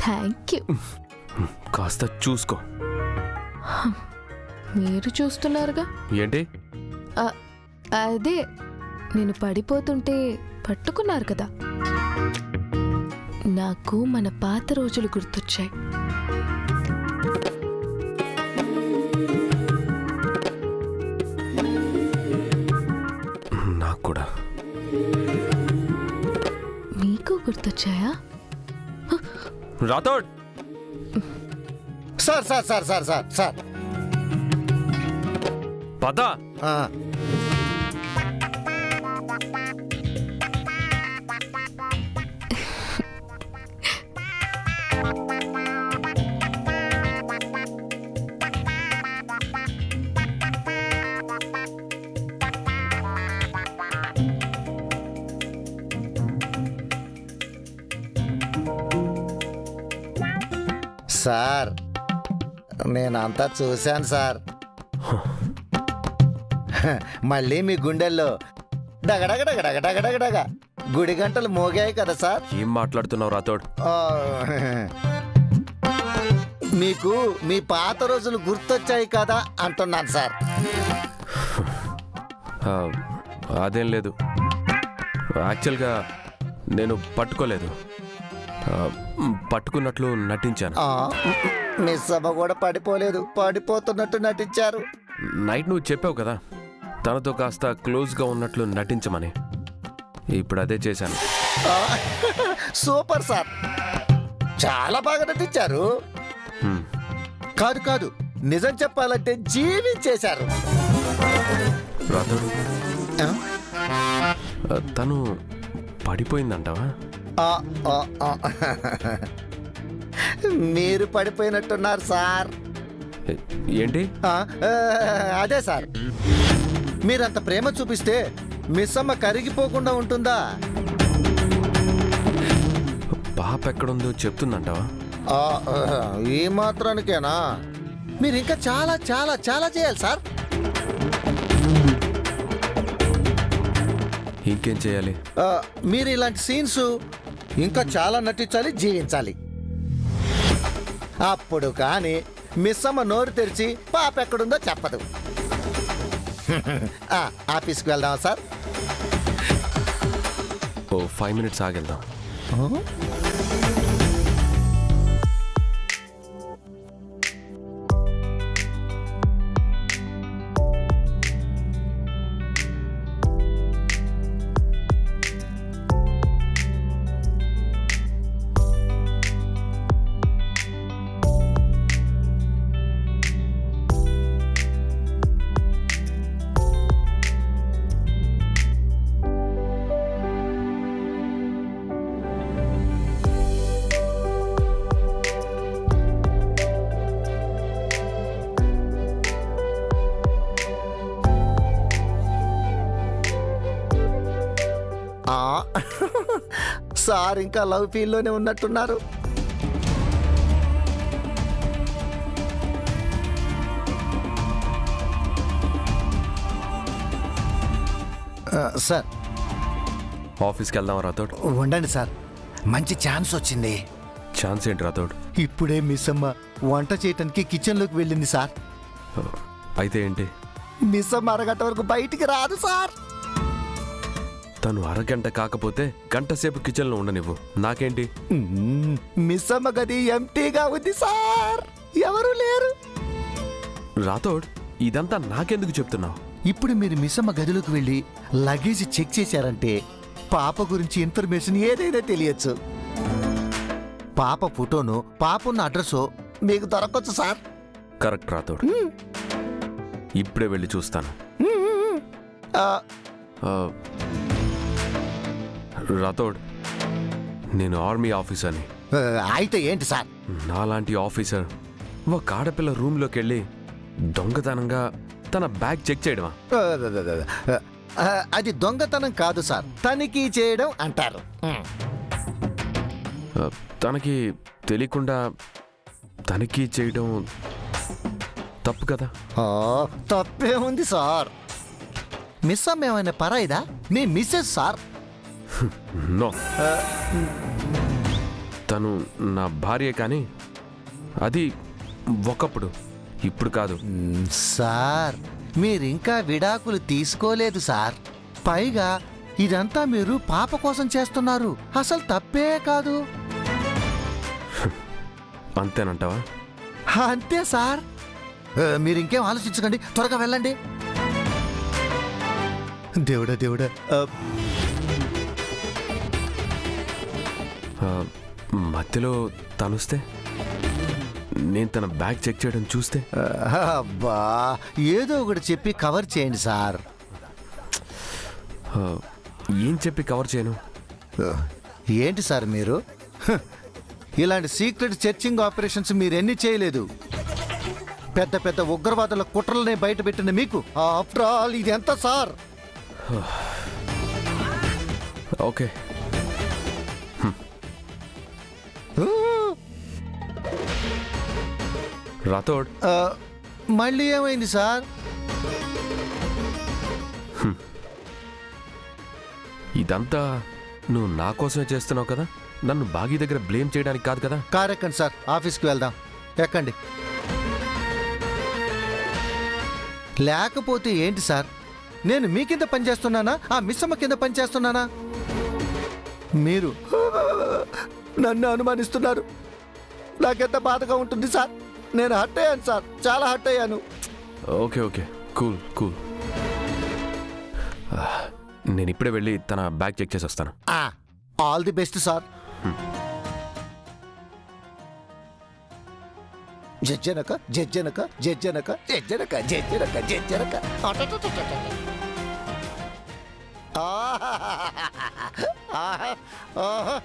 Thank you. కాస్త చూసుకో. మీరు చూస్తున్నారుగా. ఏంటి? అదే నేను పడిపోతుంటే పట్టుకున్నారు కదా. నాకు మన పాత రోజులు గుర్తొచ్చాయి. నాకు కూడా. మీకు గుర్తొచ్చాయా? Rathod sir sir sir sir sir sir పద. సార్ నేనంతా చూశాను సార్. మళ్ళీ మీ గుండెల్లో డగడగడగడగడగడగ గుడి గంటలు మోగాయి కదా సార్. ఏం మాట్లాడుతున్నావు రాథోడ్? మీకు మీ పాత రోజులు గుర్తొచ్చాయి కదా అంటున్నాను సార్. అదేం లేదు. యాక్చువల్గా నేను పట్టుకోలేదు, పట్టుకున్నట్లు నటించాను. మిస్ అమ్మ కూడా పడిపోలేదు, పడిపోతున్నట్టు నటించారు. నైట్ నువ్వు చెప్పావు కదా తనతో కాస్త క్లోజ్గా ఉన్నట్లు నటించమని. ఇప్పుడు అదే చేశాను. సూపర్ సార్, చాలా బాగా నటించారు. కాదు కాదు, నిజం చెప్పాలంటే జీవించేశారు. రాథోడ్, తను పడిపోయిందంటావా? మీరు పడిపోయినట్టున్నారు సార్. ఏంటి? అదే సార్, మీరంత ప్రేమ చూపిస్తే మిస్ అమ్మ కరిగిపోకుండా ఉంటుందా? పాప ఎక్కడుందో చెప్తుందంటావా? ఈ మాత్రానికేనా? మీరు ఇంకా చాలా చాలా చాలా చేయాలి సార్. ఇంకేం చేయాలి? మీరు ఇలాంటి సీన్స్ ఇంకా చాలా నటించాలి, జీవించాలి. అప్పుడు కానీ మిస్ అమ్మ నోరు తెరిచి పాప ఎక్కడుందో చెప్పదు. ఆఫీస్కి వెళ్దామా సార్? ఓ 5 minutes ఆగెళ్దాం. సార్ ఇంకా లవ్ ఫీల్లోనే ఉన్నట్టున్నారు. సార్ ఆఫీస్కి వెళ్దామా రాథోడ్? ఉండండి సార్, మంచి ఛాన్స్ వచ్చింది. ఛాన్స్ ఏంటి రాథోడ్? ఇప్పుడే మిస్ అమ్మ వంట చేయటానికి కిచెన్లోకి వెళ్ళింది సార్. అయితే ఏంటి? మిస్ అమ్మ అరగంట వరకు బయటికి రాదు సార్. తను అరగంట కాకపోతే గంట సేపు కిచెన్లో ఉండనివ్వు, నాకేంటి? మిస్ అమ్మ గది ఎంటీగా ఉంది సార్, ఎవరు లేరు. రాథోడ్, ఇదంతా నాకెందుకు చెప్తున్నావు? ఇప్పుడు మీరు మిస్ అమ్మ గదిలోకి వెళ్ళి లగేజ్ చెక్ చేశారంటే పాప గురించి ఇన్ఫర్మేషన్ ఏదైనా తెలియచ్చు. పాప ఫోటోను, పాప ఉన్న అడ్రస్ మీకు దొరకచ్చు సార్. కరెక్ట్ రాథోడ్, ఇప్పుడే వెళ్ళి చూస్తాను. రాథోడ్, నేను ఆర్మీ ఆఫీసర్ని. అయితే ఏంటి సార్? నాలాంటి ఆఫీసర్ ఒక ఆడపిల్ల రూమ్లోకి వెళ్ళి దొంగతనంగా తన బ్యాగ్ చెక్ చేయడమా? అది దొంగతనం కాదు సార్, తనిఖీ చేయడం అంటారు. తనకి తెలియకుండా తనిఖీ చేయడం తప్పు కదా. తప్పే ఉంది సార్. మిస్ అమ్మ ఏమైనా పరాయిదా? మీ మిస్సెస్ సార్. నో, తను నా భార్యే, కానీ అది ఒకప్పుడు, ఇప్పుడు కాదు. సార్ మీరింకా విడాకులు తీసుకోలేదు సార్. పైగా ఇదంతా మీరు పాప కోసం చేస్తున్నారు. అసలు తప్పే కాదు. అంతేనంటావా? అంతే సార్. మీరు ఇంకేం ఆలోచించకండి, త్వరగా వెళ్ళండి. దేవుడా దేవుడా. మధ్యలో తనుస్తే, నేను తన బ్యాగ్ చెక్ చేయడం చూస్తే? అబ్బా, ఏదో ఒకటి చెప్పి కవర్ చేయండి సార్. ఏం చెప్పి కవర్ చేయను? ఏంటి సార్ మీరు? ఇలాంటి సీక్రెట్ సెర్చింగ్ ఆపరేషన్స్ మీరెన్ని చేయలేదు. పెద్ద పెద్ద ఉగ్రవాదుల కుట్రలనే బయట పెట్టిన మీకు ఆఫ్టర్ ఆల్ ఇది ఎంత సార్? ఓకే, రాథోడ్. మళ్ళీ ఏమైంది సార్? ఇదంతా నువ్వు నా కోసమే చేస్తున్నావు కదా, నన్ను బాగీ దగ్గర బ్లేమ్ చేయడానికి కాదు కదా. కార్ ఎక్కండి సార్, ఆఫీస్కి వెళ్దాం. ఎక్కండి. లేకపోతే ఏంటి సార్? నేను మీ కింద పనిచేస్తున్నానా, ఆ మిస్సమ్మ కింద పనిచేస్తున్నానా? మీరు నన్ను అనుమానిస్తున్నారు. నాకెంత బాధగా ఉంటుంది సార్. నేను హర్ట్ అయ్యాను సార్, చాలా హర్ట్ అయ్యాను. Okay okay, cool cool. నేను ఇప్పుడే వెళ్ళి తన బ్యాగ్ చెక్ చేసి వస్తాను. All the best sir. జజ్జనక జజ్జనక జజ్జనక జజ్జనక జజ్జనక జజ్జనక. ఆహా